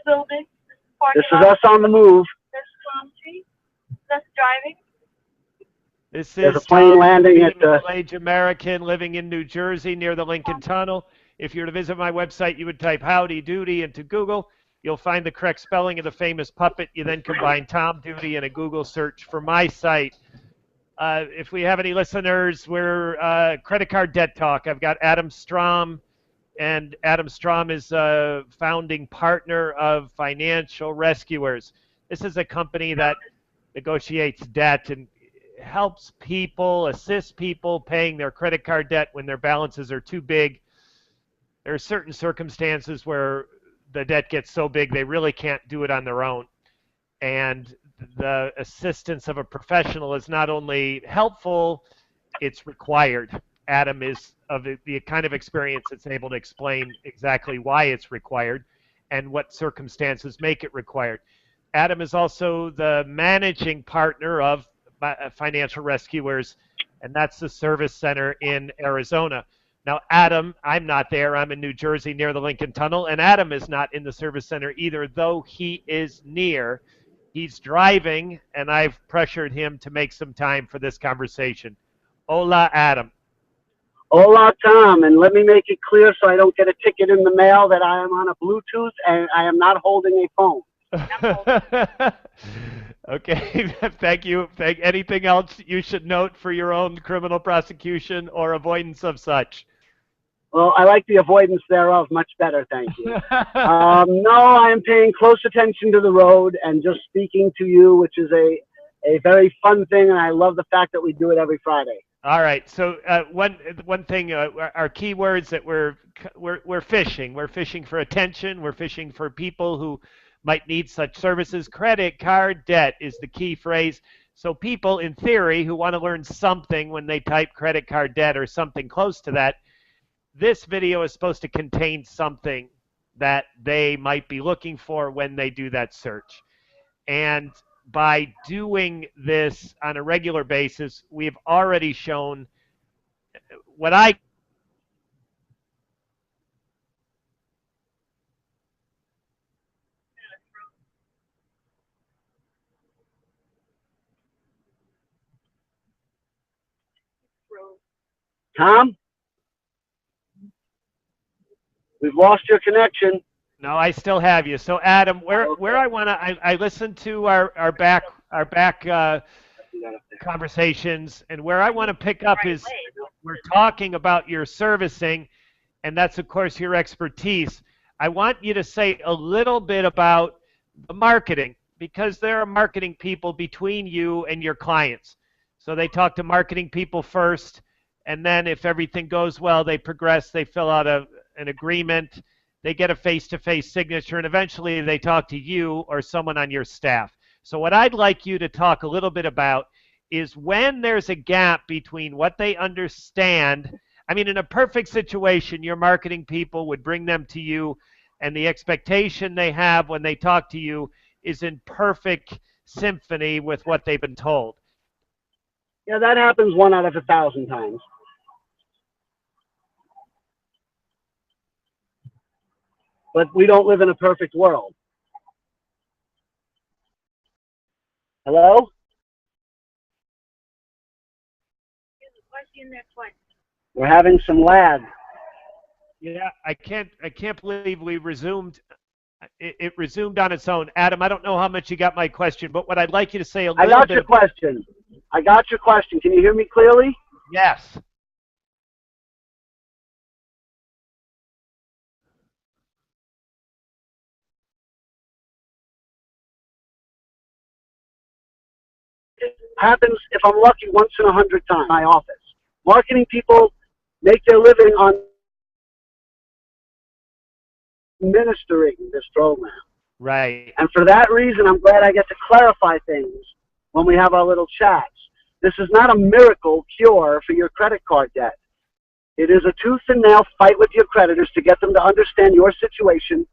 building. This is us on the move. This palm tree. That's driving. This There's a is plane Tom, landing at the... middle-aged American living in New Jersey near the Lincoln Tunnel. If you were to visit my website, you would type Howdy Doody into Google. You'll find the correct spelling of the famous puppet. You then combine Tom Doody and a Google search for my site. If we have any listeners, we're Credit Card Debt Talk. I've got Adam Strom, and Adam Strom is a founding partner of Financial Rescuers. This is a company that negotiates debt and helps people, assists people paying their credit card debt when their balances are too big. There are certain circumstances where the debt gets so big they really can't do it on their own. And the assistance of a professional is not only helpful, it's required. Adam is of the kind of experience that's able to explain exactly why it's required and what circumstances make it required. Adam is also the managing partner of Financial Rescuers, and that's the service center in Arizona. Now, Adam, I'm not there. I'm in New Jersey near the Lincoln Tunnel, and Adam is not in the service center either, though he is near. He's driving, and I've pressured him to make some time for this conversation. Hola, Adam. Hola, Tom, and let me make it clear so I don't get a ticket in the mail that I am on a Bluetooth and I am not holding a phone. Okay, thank you. Anything else you should note for your own criminal prosecution or avoidance of such? Well, I like the avoidance thereof much better, thank you. No, I am paying close attention to the road and just speaking to you, which is a very fun thing, and I love the fact that we do it every Friday. All right. So one thing, our keywords that we're fishing. We're fishing for attention. We're fishing for people who might need such services. Credit card debt is the key phrase. So people, in theory, who want to learn something when they type credit card debt or something close to that, this video is supposed to contain something that they might be looking for when they do that search. And by doing this on a regular basis, we've already shown what I Tom? We've lost your connection. No, I still have you. So Adam, where I want to, I listened to our back conversations, and where I want to pick up is we're talking about your servicing, and that's of course your expertise. I want you to say a little bit about the marketing, because there are marketing people between you and your clients. So they talk to marketing people first, and then if everything goes well, they progress, they fill out an agreement, they get a face-to-face signature, and eventually they talk to you or someone on your staff. So what I'd like you to talk a little bit about is when there's a gap between what they understand. I mean, in a perfect situation, your marketing people would bring them to you, and the expectation they have when they talk to you is in perfect symphony with what they've been told. Yeah, that happens 1 out of 1,000 times. But we don't live in a perfect world. Hello? We're having some lag. Yeah, I can't believe we resumed. It resumed on its own. Adam, I don't know how much you got my question, but what I'd like you to say a little bit. I got your question. I got your question. Can you hear me clearly? Yes. It happens, if I'm lucky, once in 100 times in my office. Marketing people make their living on administering this program. Right. And for that reason, I'm glad I get to clarify things when we have our little chats. This is not a miracle cure for your credit card debt. It is a tooth and nail fight with your creditors to get them to understand your situation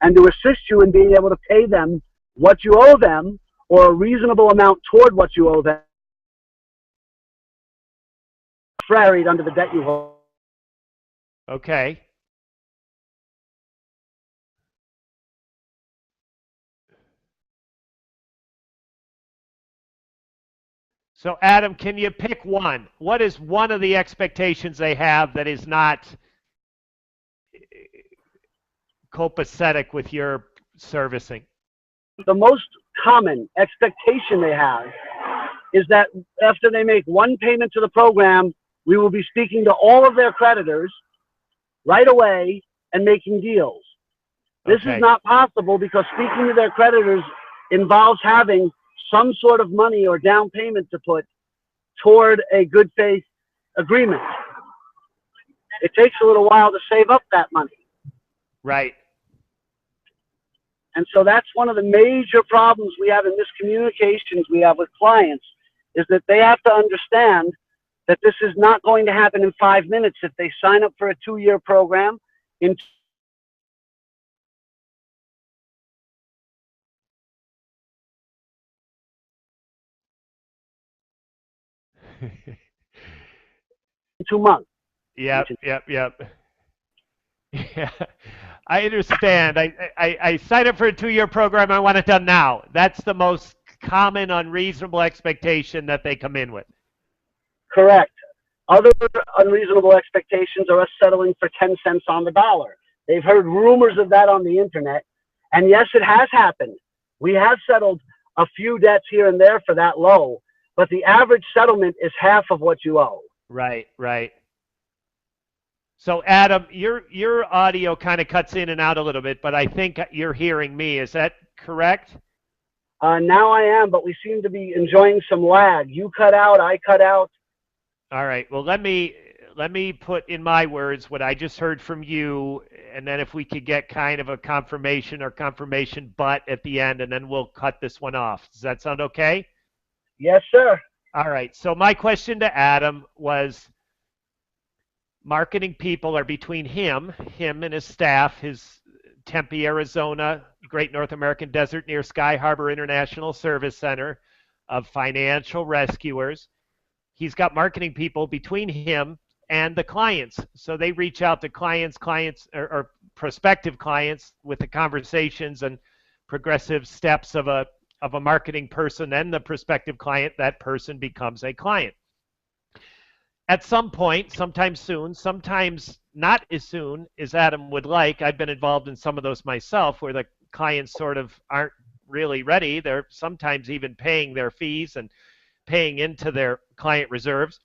and to assist you in being able to pay them what you owe them or a reasonable amount toward what you owe them. Buried under the debt you owe. Okay. So, Adam, can you pick one? What is one of the expectations they have that is not copacetic with your servicing? The most common expectation they have is that after they make one payment to the program, we will be speaking to all of their creditors right away and making deals. This Okay. is not possible because speaking to their creditors involves having some sort of money or down payment to put toward a good faith agreement. It takes a little while to save up that money. Right. And so that's one of the major problems we have in miscommunications we have with clients, is that they have to understand that this is not going to happen in 5 minutes. If they sign up for a 2-year program, in two months. Yep. Yeah, I understand. I signed up for a 2-year program. I want it done now. That's the most common unreasonable expectation that they come in with. Correct. Other unreasonable expectations are us settling for 10 cents on the dollar. They've heard rumors of that on the internet. And yes, it has happened. We have settled a few debts here and there for that low, but the average settlement is half of what you owe. Right, right. So, Adam, your audio kind of cuts in and out a little bit, but I think you're hearing me. Is that correct? Now I am, but we seem to be enjoying some lag. You cut out, I cut out. All right. Well, let me put in my words what I just heard from you, and then if we could get kind of a confirmation or confirmation but at the end, and then we'll cut this one off. Does that sound okay? Yes, sir. All right. So my question to Adam was, marketing people are between him and his staff, his Tempe, Arizona, Great North American Desert near Sky Harbor International Service Center of financial rescuers. He's got marketing people between him and the clients. So they reach out to clients or prospective clients with the conversations and progressive steps of a marketing person and the prospective client. That person becomes a client. At some point, sometimes soon, sometimes not as soon as Adam would like. I've been involved in some of those myself where the clients sort of aren't really ready. They're sometimes even paying their fees and paying into their client reserves,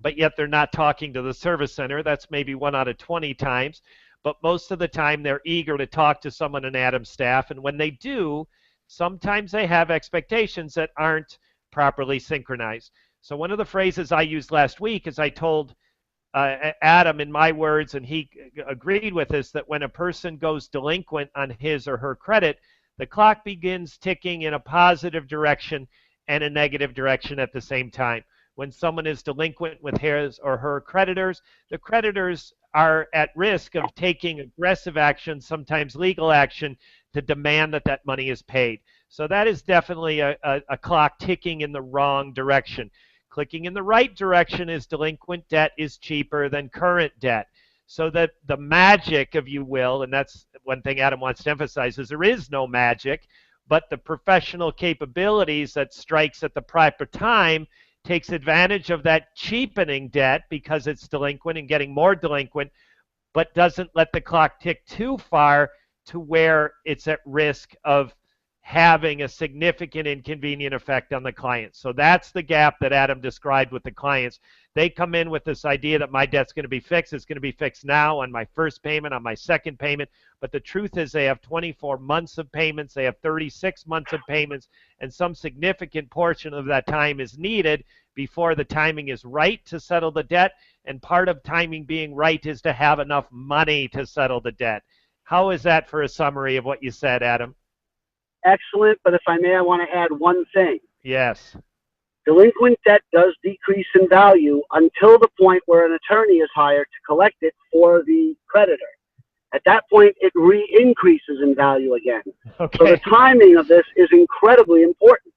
but yet they're not talking to the service center. That's maybe 1 out of 20 times. But most of the time, they're eager to talk to someone in Adam's staff. And when they do, sometimes they have expectations that aren't properly synchronized. So one of the phrases I used last week is I told Adam in my words, and he agreed with this, that when a person goes delinquent on his or her credit, the clock begins ticking in a positive direction and a negative direction at the same time. When someone is delinquent with his or her creditors, the creditors are at risk of taking aggressive action, sometimes legal action, to demand that that money is paid. So that is definitely a clock ticking in the wrong direction. Clicking in the right direction is delinquent debt is cheaper than current debt. So that the magic, if you will, and that's one thing Adam wants to emphasize, is there is no magic, but the professional capabilities that strikes at the proper time takes advantage of that cheapening debt because it's delinquent and getting more delinquent, but doesn't let the clock tick too far to where it's at risk of having a significant inconvenient effect on the client. So that's the gap that Adam described with the clients. They come in with this idea that my debt's going to be fixed. It's going to be fixed now on my first payment, on my second payment. But the truth is they have 24 months of payments. They have 36 months of payments. And some significant portion of that time is needed before the timing is right to settle the debt. And part of timing being right is to have enough money to settle the debt. How is that for a summary of what you said, Adam? Excellent, but if I may, I want to add one thing. Yes. Delinquent debt does decrease in value until the point where an attorney is hired to collect it for the creditor. At that point, it re-increases in value again. Okay. So the timing of this is incredibly important.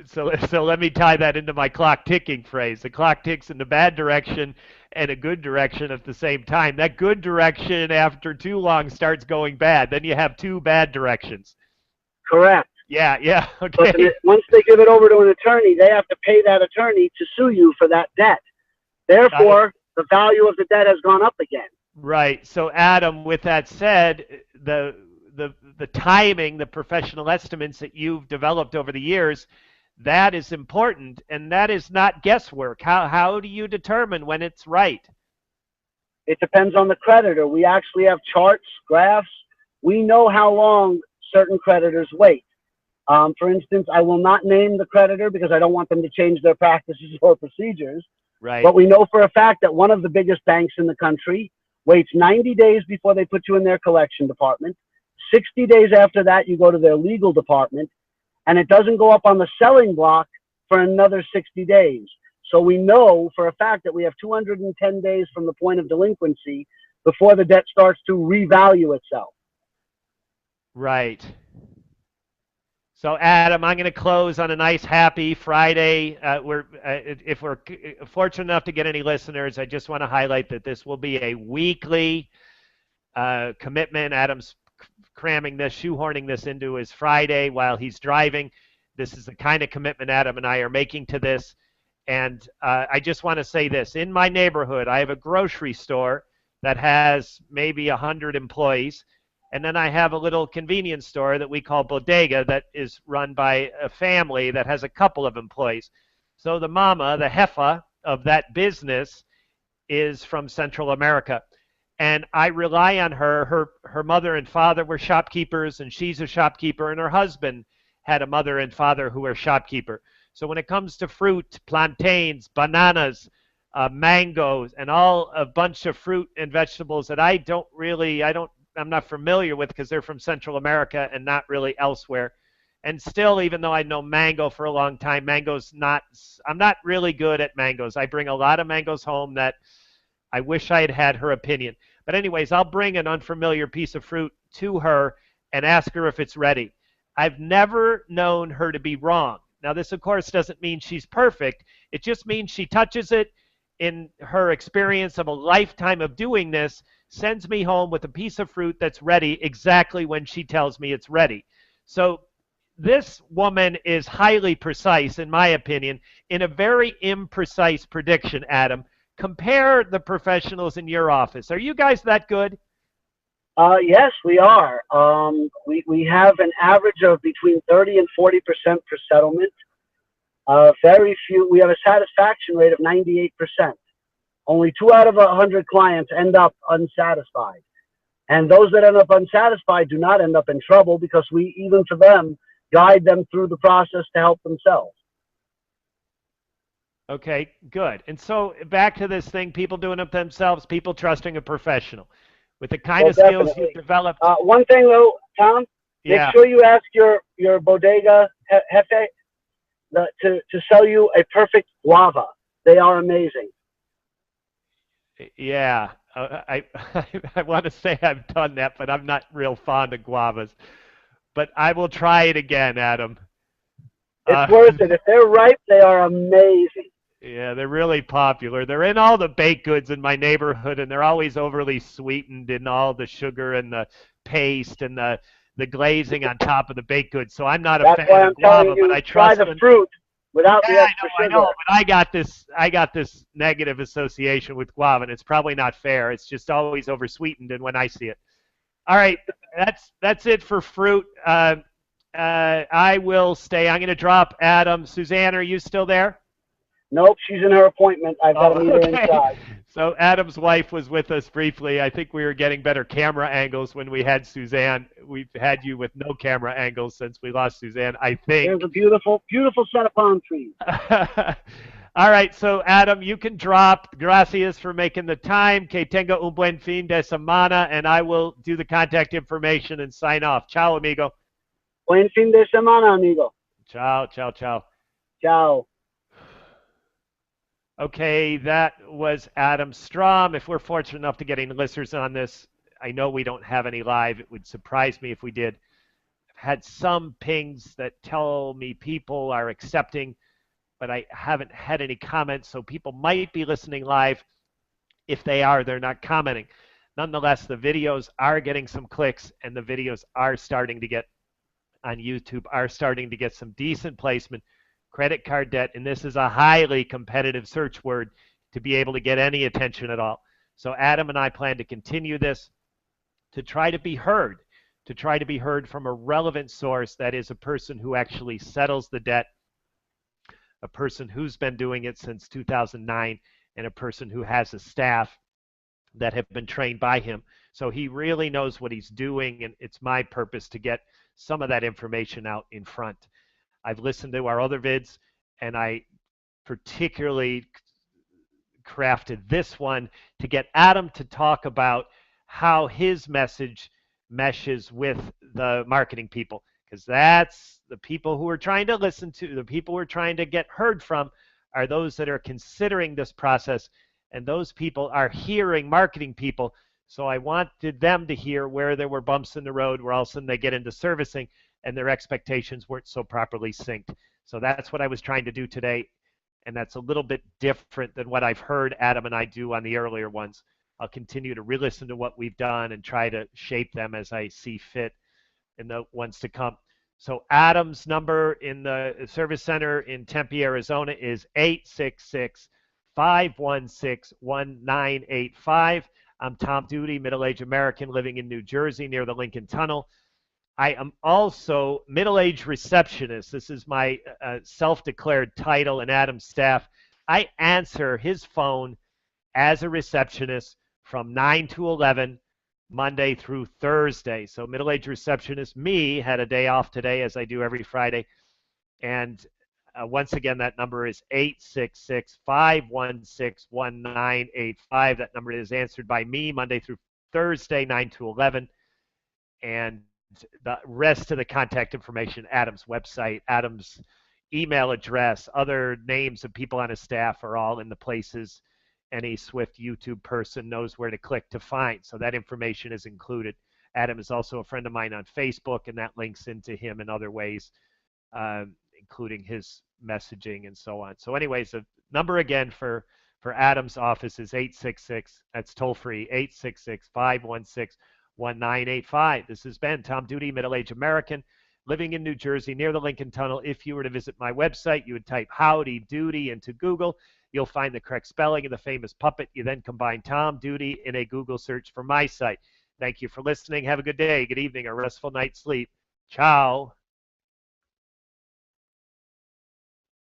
So let me tie that into my clock ticking phrase. The clock ticks in the bad direction and a good direction at the same time. That good direction after too long starts going bad. Then you have two bad directions. Correct. Yeah, yeah, But okay. once they give it over to an attorney, they have to pay that attorney to sue you for that debt. I, Therefore, the value of the debt has gone up again. right. So, Adam, with that said, the timing, the professional estimates that you've developed over the years, that is important, and that is not guesswork. How do you determine when it's right? It depends on the creditor. We actually have charts, graphs. We know how long certain creditors wait. For instance, I will not name the creditor because I don't want them to change their practices or procedures. Right. But we know for a fact that one of the biggest banks in the country waits 90 days before they put you in their collection department. 60 days after that, you go to their legal department, and it doesn't go up on the selling block for another 60 days. So we know for a fact that we have 210 days from the point of delinquency before the debt starts to revalue itself. Right. So, Adam, I'm going to close on a nice, happy Friday. If we're fortunate enough to get any listeners, I just want to highlight that this will be a weekly commitment. Adam's cramming this, shoehorning this into his Friday while he's driving. This is the kind of commitment Adam and I are making to this. And I just want to say this. In my neighborhood, I have a grocery store that has maybe 100 employees. And then I have a little convenience store that we call Bodega that is run by a family that has a couple of employees. So the mama, the jefa of that business, is from Central America. And I rely on her. Her mother and father were shopkeepers, and she's a shopkeeper, and her husband had a mother and father who were shopkeeper. So when it comes to fruit, plantains, bananas, mangoes, and all a bunch of fruit and vegetables that I'm not familiar with because they're from Central America and not really elsewhere. And still, even though I know mango for a long time, I'm not really good at mangoes. I bring a lot of mangoes home that I wish I had had her opinion. But anyways, I'll bring an unfamiliar piece of fruit to her and ask her if it's ready. I've never known her to be wrong. Now, this, of course, doesn't mean she's perfect. It just means she touches it in her experience of a lifetime of doing this, sends me home with a piece of fruit that's ready exactly when she tells me it's ready. So this woman is highly precise, in my opinion, in a very imprecise prediction, Adam. Compare the professionals in your office. Are you guys that good? Yes, we are. We have an average of between 30 and 40% for settlement. Very few. We have a satisfaction rate of 98%. Only 2 out of 100 clients end up unsatisfied. And those that end up unsatisfied do not end up in trouble because we, even for them, guide them through the process to help themselves. Okay, good. And so back to this thing, people doing it themselves, people trusting a professional. With the kind Well, of skills you've definitely. developed, One thing though, Tom, make yeah, sure you ask your bodega jefe to sell you a perfect guava. They are amazing. yeah. I want to say I've done that, but I'm not real fond of guavas. But I will try it again, Adam. It's Uh, worth it. If they're ripe, they are amazing. yeah, they're really popular. They're in all the baked goods in my neighborhood, and they're always overly sweetened in all the sugar and the paste and the glazing on top of the baked goods. So I'm not a That's why fan of I'm telling guava, but you, I try trust the them. fruit without the Yeah, extra I sugar. know, but I got this negative association with guava, and it's probably not fair. It's just always oversweetened, and when I see it. All right, that's it for fruit. I will stay. I'm going to drop Adam. Suzanne, are you still there? Nope, she's in her appointment. I've got to Oh, meet her okay. inside. So Adam's wife was with us briefly. I think we were getting better camera angles when we had Suzanne. We've had you with no camera angles since we lost Suzanne, I think. There's a beautiful, beautiful set of palm trees. All right, so Adam, you can drop. Gracias for making the time. Que tenga un buen fin de semana, and I will do the contact information and sign off. Ciao, amigo. Buen fin de semana, amigo. Ciao, ciao, ciao. Ciao. Okay, that was Adam Strom. If we're fortunate enough to getting listeners on this, I know we don't have any live. It would surprise me if we did. I've had some pings that tell me people are accepting, but I haven't had any comments, so people might be listening live. If they are, they're not commenting. Nonetheless, the videos are getting some clicks, and the videos are starting to get on YouTube are starting to get some decent placement. Credit card debt, and this is a highly competitive search word to be able to get any attention at all. So Adam and I plan to continue this to try to be heard, from a relevant source, that is a person who actually settles the debt, a person who's been doing it since 2009, and a person who has a staff that have been trained by him. So he really knows what he's doing, and it's my purpose to get some of that information out in front. I've listened to our other vids, and I particularly crafted this one to get Adam to talk about how his message meshes with the marketing people, because that's the people who are trying to listen to, the people who are trying to get heard from are those that are considering this process, and those people are hearing marketing people. So I wanted them to hear where there were bumps in the road, where all of a sudden they get into servicing and their expectations weren't so properly synced. So that's what I was trying to do today, and that's a little bit different than what I've heard Adam and I do on the earlier ones. I'll continue to re-listen to what we've done and try to shape them as I see fit in the ones to come. So Adam's number in the service center in Tempe, Arizona is 866-516-1985. I'm Tom Duty, middle-aged American living in New Jersey near the Lincoln Tunnel. I am also middle-aged receptionist. This is my self-declared title in Adam's staff. I answer his phone as a receptionist from 9 to 11, Monday through Thursday. So middle-aged receptionist, me, had a day off today, as I do every Friday. And once again, that number is 866-516-1985. That number is answered by me Monday through Thursday, 9 to 11. And the rest of the contact information, Adam's website, Adam's email address, other names of people on his staff are all in the places any Swift YouTube person knows where to click to find. So that information is included. Adam is also a friend of mine on Facebook, and that links into him in other ways, including his messaging and so on. So anyways, the number again for Adam's office is 866, that's toll free, 866-516-1985. This has been Tom Duty, middle-aged American, living in New Jersey near the Lincoln Tunnel. If you were to visit my website, you would type Howdy Doody into Google. You'll find the correct spelling of the famous puppet. You then combine Tom Duty in a Google search for my site. Thank you for listening. Have a good day, good evening, or restful night's sleep. Ciao.